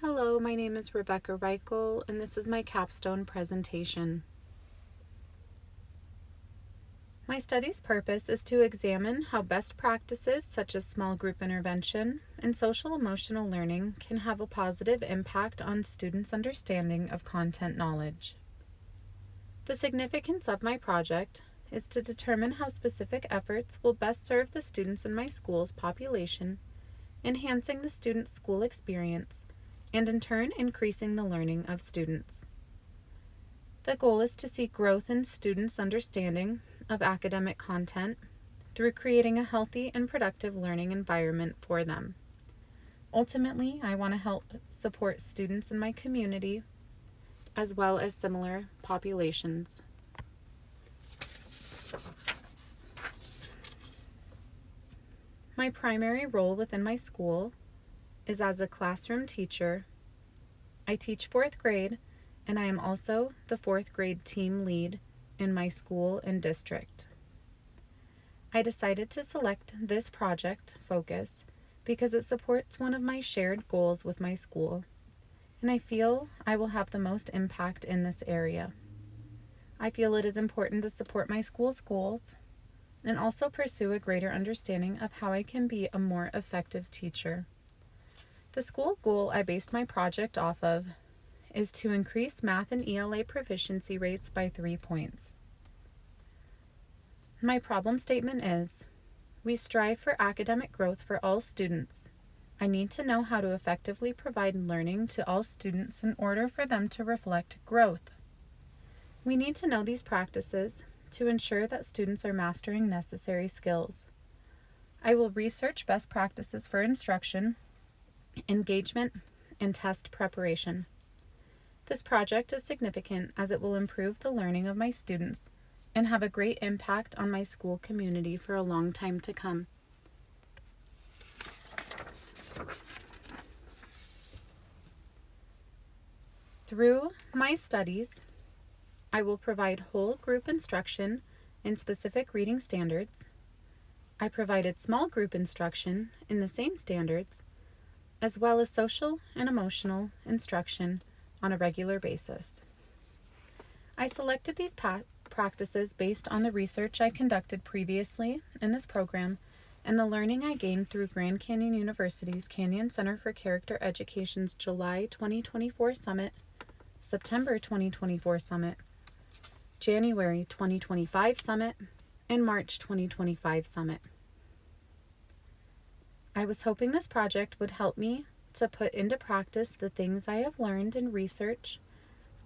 Hello, my name is Rebecca Reichel, and this is my capstone presentation. My study's purpose is to examine how best practices such as small group intervention and social emotional learning can have a positive impact on students' understanding of content knowledge. The significance of my project is to determine how specific efforts will best serve the students in my school's population, enhancing the student's school experience, and in turn increasing the learning of students. The goal is to see growth in students' understanding of academic content through creating a healthy and productive learning environment for them. Ultimately, I want to help support students in my community as well as similar populations. My primary role within my school is as a classroom teacher. I teach 4th grade, and I am also the 4th grade team lead in my school and district. I decided to select this project focus because it supports one of my shared goals with my school, and I feel I will have the most impact in this area. I feel it is important to support my school's goals and also pursue a greater understanding of how I can be a more effective teacher. The school goal I based my project off of is to increase math and ELA proficiency rates by 3 points. My problem statement is, we strive for academic growth for all students. I need to know how to effectively provide learning to all students in order for them to reflect growth. We need to know these practices to ensure that students are mastering necessary skills. I will research best practices for instruction, engagement, and test preparation. This project is significant as it will improve the learning of my students and have a great impact on my school community for a long time to come. Through my studies, I will provide whole group instruction in specific reading standards. I provided small group instruction in the same standards, as well as social and emotional instruction on a regular basis. I selected these practices based on the research I conducted previously in this program and the learning I gained through Grand Canyon University's Canyon Center for Character Education's July 2024 Summit, September 2024 Summit, January 2025 Summit, and March 2025 Summit. I was hoping this project would help me to put into practice the things I have learned in research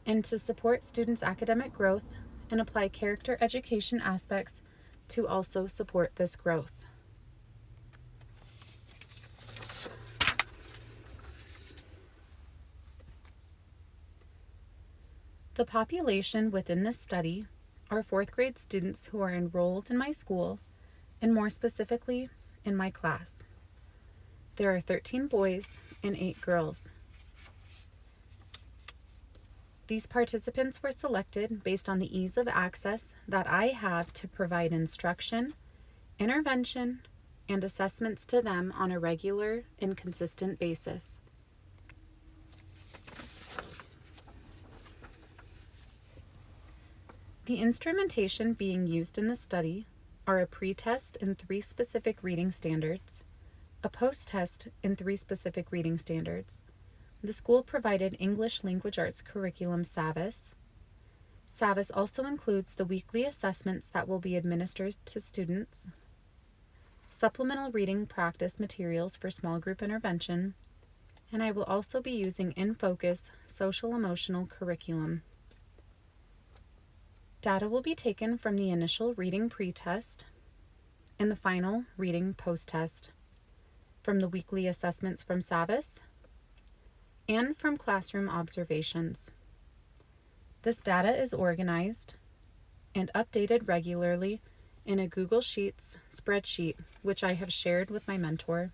and to support students' academic growth and apply character education aspects to also support this growth. The population within this study are 4th grade students who are enrolled in my school, and more specifically, in my class. There are 13 boys and 8 girls. These participants were selected based on the ease of access that I have to provide instruction, intervention, and assessments to them on a regular and consistent basis. The instrumentation being used in the study are a pre-test in 3 specific reading standards, a post-test in 3 specific reading standards. The school provided English Language Arts curriculum SAVIS. SAVIS also includes the weekly assessments that will be administered to students, supplemental reading practice materials for small group intervention, and I will also be using In Focus social emotional curriculum. Data will be taken from the initial reading pre-test and the final reading post-test, from the weekly assessments from SAVIS, and from classroom observations. This data is organized and updated regularly in a Google Sheets spreadsheet, which I have shared with my mentor.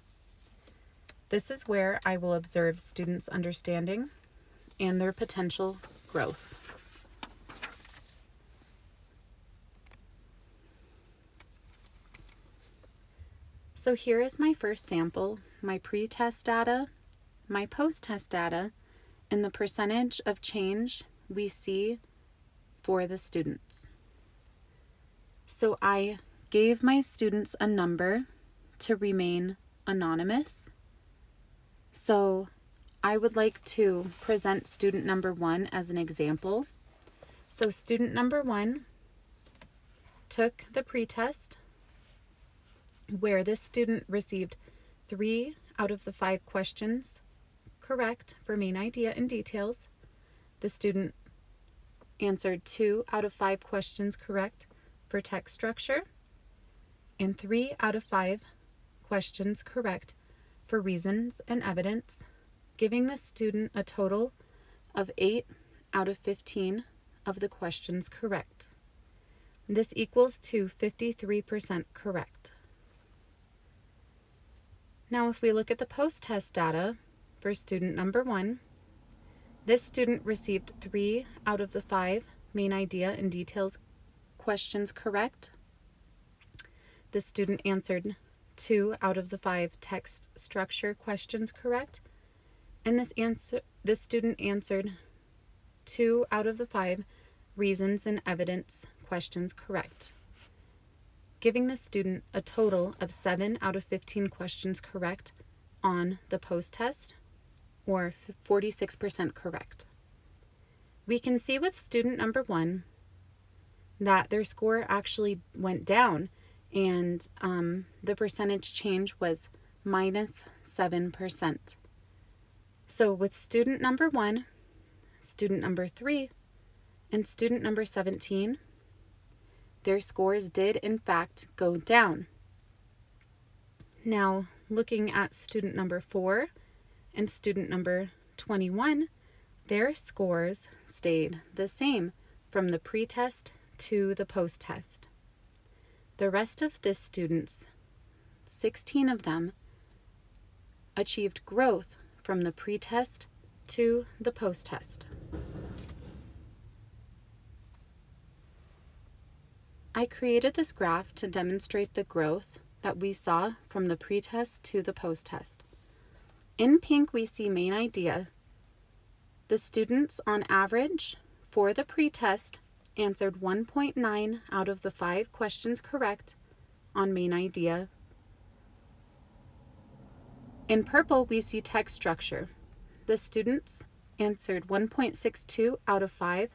This is where I will observe students' understanding and their potential growth. So here is my first sample, my pre-test data, my post-test data and the percentage of change we see for the students. So I gave my students a number to remain anonymous. So I would like to present student number 1 as an example. So student number 1 took the pretest, where this student received 3 out of the 5 questions correct for main idea and details. The student answered 2 out of 5 questions correct for text structure, and 3 out of 5 questions correct for reasons and evidence, giving the student a total of 8 out of 15 of the questions correct. This equals to 53% correct. Now, if we look at the post-test data for student number 1, this student received 3 out of the 5 main idea and details questions correct. The student answered 2 out of the 5 text structure questions correct. And this student answered 2 out of the 5 reasons and evidence questions correct, giving the student a total of 7 out of 15 questions correct on the post-test, or 46% correct. We can see with student number 1 that their score actually went down, and the percentage change was minus 7%. So with student number 1, student number 3, and student number 17, their scores did in fact go down. Now, looking at student number 4 and student number 21, their scores stayed the same from the pretest to the post-test. The rest of the students, 16 of them, achieved growth from the pretest to the post-test. I created this graph to demonstrate the growth that we saw from the pretest to the post-test. In pink, we see main idea. The students, on average, for the pretest, answered 1.9 out of the 5 questions correct on main idea. In purple, we see text structure. The students answered 1.62 out of 5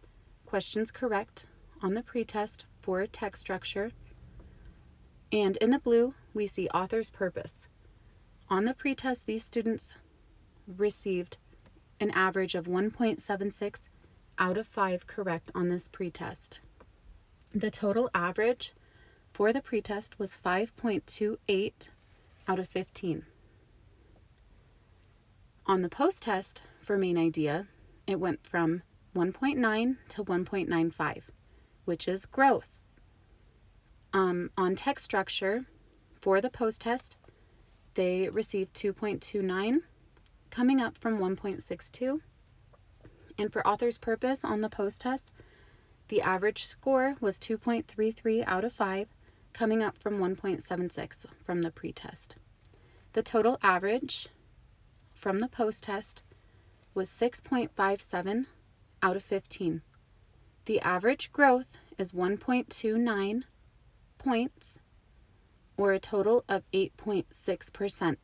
questions correct on the pretest for text structure. And in the blue, we see author's purpose. On the pretest, these students received an average of 1.76 out of 5 correct on this pretest. The total average for the pretest was 5.28 out of 15. On the post-test for main idea, it went from 1.9 to 1.95, which is growth. On text structure for the post-test, they received 2.29, coming up from 1.62. And for author's purpose on the post-test, the average score was 2.33 out of 5, coming up from 1.76 from the pretest. The total average from the post-test was 6.57 out of 15. The average growth is 1.29 points, or a total of 8.6%.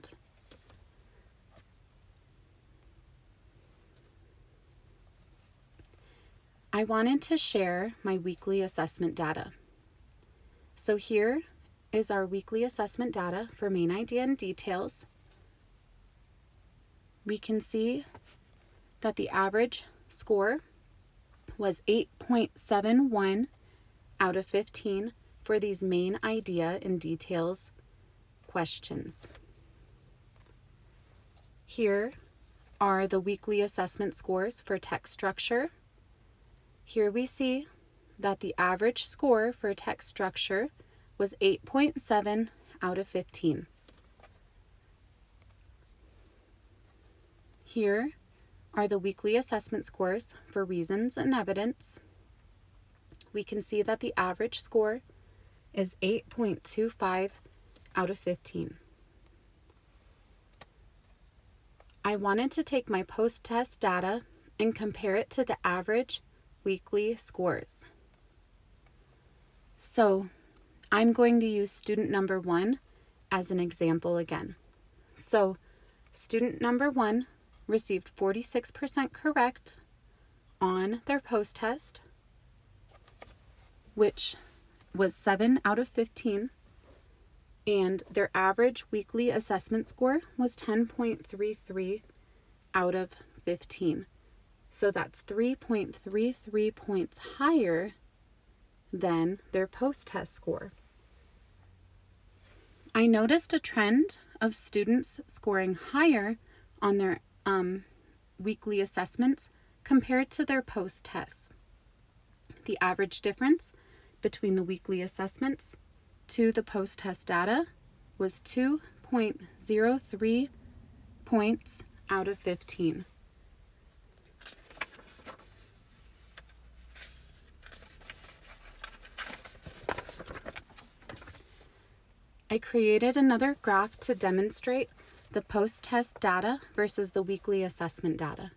I wanted to share my weekly assessment data. So here is our weekly assessment data for main idea and details. We can see that the average score was 8.71 out of 15 for these main idea and details questions. Here are the weekly assessment scores for text structure. Here we see that the average score for text structure was 8.7 out of 15. Here are the weekly assessment scores for reasons and evidence. We can see that the average score is 8.25 out of 15. I wanted to take my post-test data and compare it to the average weekly scores. So I'm going to use student number 1 as an example again. So student number 1 received 46% correct on their post-test, which was 7 out of 15, and their average weekly assessment score was 10.33 out of 15. So that's 3.33 points higher than their post-test score. I noticed a trend of students scoring higher on their weekly assessments compared to their post-tests. The average difference between the weekly assessments to the post-test data was 2.03 points out of 15. I created another graph to demonstrate the post-test data versus the weekly assessment data.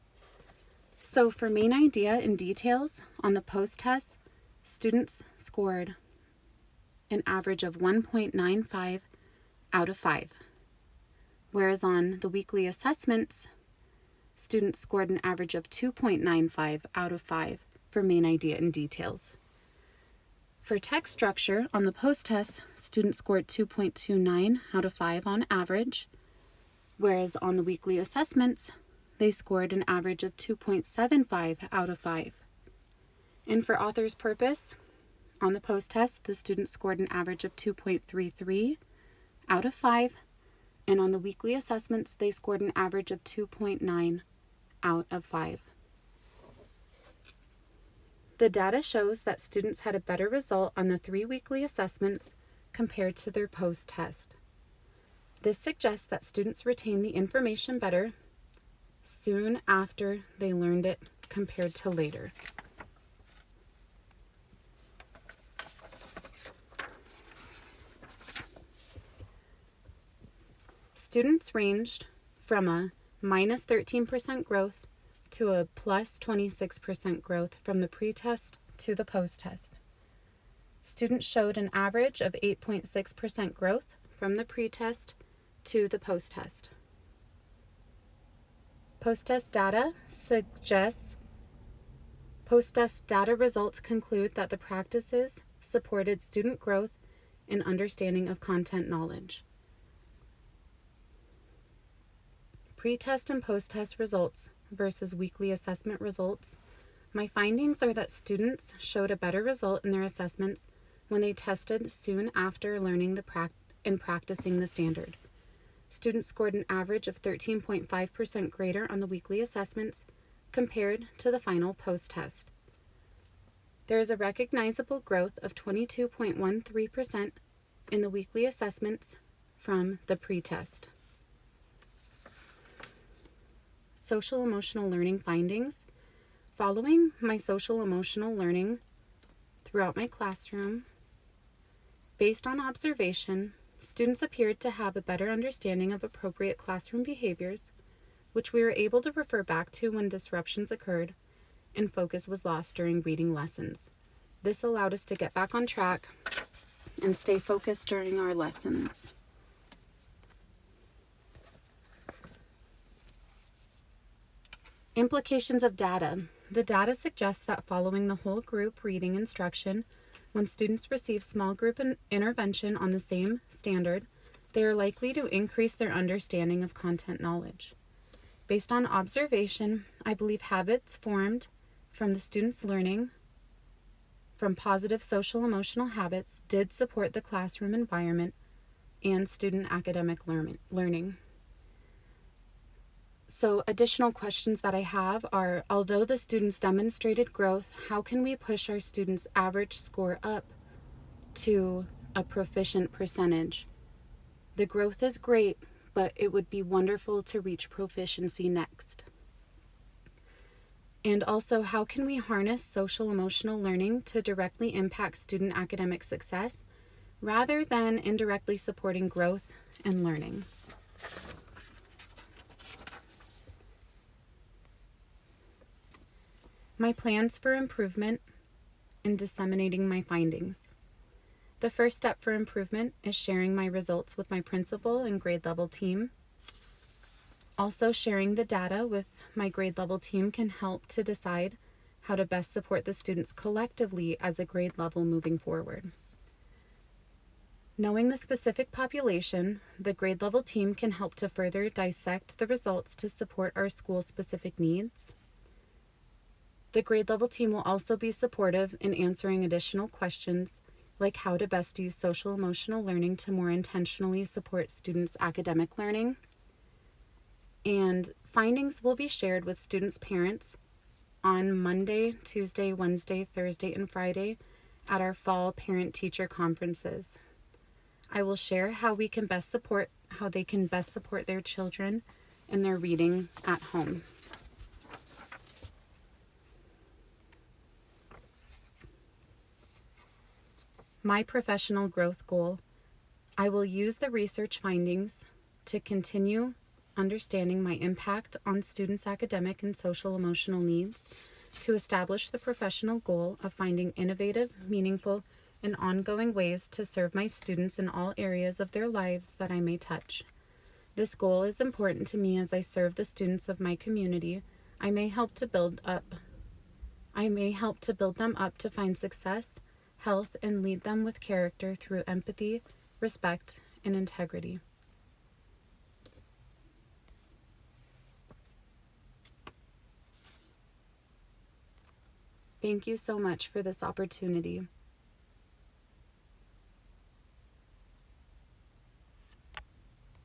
So for main idea and details on the post-test, students scored an average of 1.95 out of 5. Whereas on the weekly assessments, students scored an average of 2.95 out of 5 for main idea and details. For text structure, on the post-test, students scored 2.29 out of 5 on average, whereas on the weekly assessments, they scored an average of 2.75 out of 5. And for author's purpose, on the post-test, the students scored an average of 2.33 out of 5, and on the weekly assessments, they scored an average of 2.9 out of 5. The data shows that students had a better result on the 3 weekly assessments compared to their post-test. This suggests that students retain the information better soon after they learned it compared to later. Students ranged from a minus 13% growth to a plus 26% growth from the pre-test to the post-test. Students showed an average of 8.6% growth from the pre-test to the post-test. Post-test data results conclude that the practices supported student growth and understanding of content knowledge. Pre-test and post-test results versus weekly assessment results. My findings are that students showed a better result in their assessments when they tested soon after learning and practicing the standard. Students scored an average of 13.5% greater on the weekly assessments compared to the final post-test. There is a recognizable growth of 22.13% in the weekly assessments from the pre-test. Social emotional learning findings. Following my social emotional learning throughout my classroom, based on observation, students appeared to have a better understanding of appropriate classroom behaviors, which we were able to refer back to when disruptions occurred and focus was lost during reading lessons. This allowed us to get back on track and stay focused during our lessons. Implications of data. The data suggests that following the whole group reading instruction, when students receive small group intervention on the same standard, they are likely to increase their understanding of content knowledge. Based on observation, I believe habits formed from the students' learning from positive social emotional habits did support the classroom environment and student academic learning. So additional questions that I have are, although the students demonstrated growth, how can we push our students' average score up to a proficient percentage? The growth is great, but it would be wonderful to reach proficiency next. And also, how can we harness social emotional learning to directly impact student academic success rather than indirectly supporting growth and learning? My plans for improvement and disseminating my findings. The first step for improvement is sharing my results with my principal and grade level team. Also, sharing the data with my grade level team can help to decide how to best support the students collectively as a grade level moving forward. Knowing the specific population, the grade level team can help to further dissect the results to support our school's specific needs. The grade level team will also be supportive in answering additional questions like how to best use social emotional learning to more intentionally support students' academic learning. And findings will be shared with students' parents on Monday, Tuesday, Wednesday, Thursday, and Friday at our fall parent-teacher conferences. I will share how they can best support their children in their reading at home. My professional growth goal. I will use the research findings to continue understanding my impact on students' academic and social emotional needs, to establish the professional goal of finding innovative, meaningful, and ongoing ways to serve my students in all areas of their lives that I may touch. This goal is important to me as I serve the students of my community. I may help to build them up to find success, health, and lead them with character through empathy, respect, and integrity. Thank you so much for this opportunity.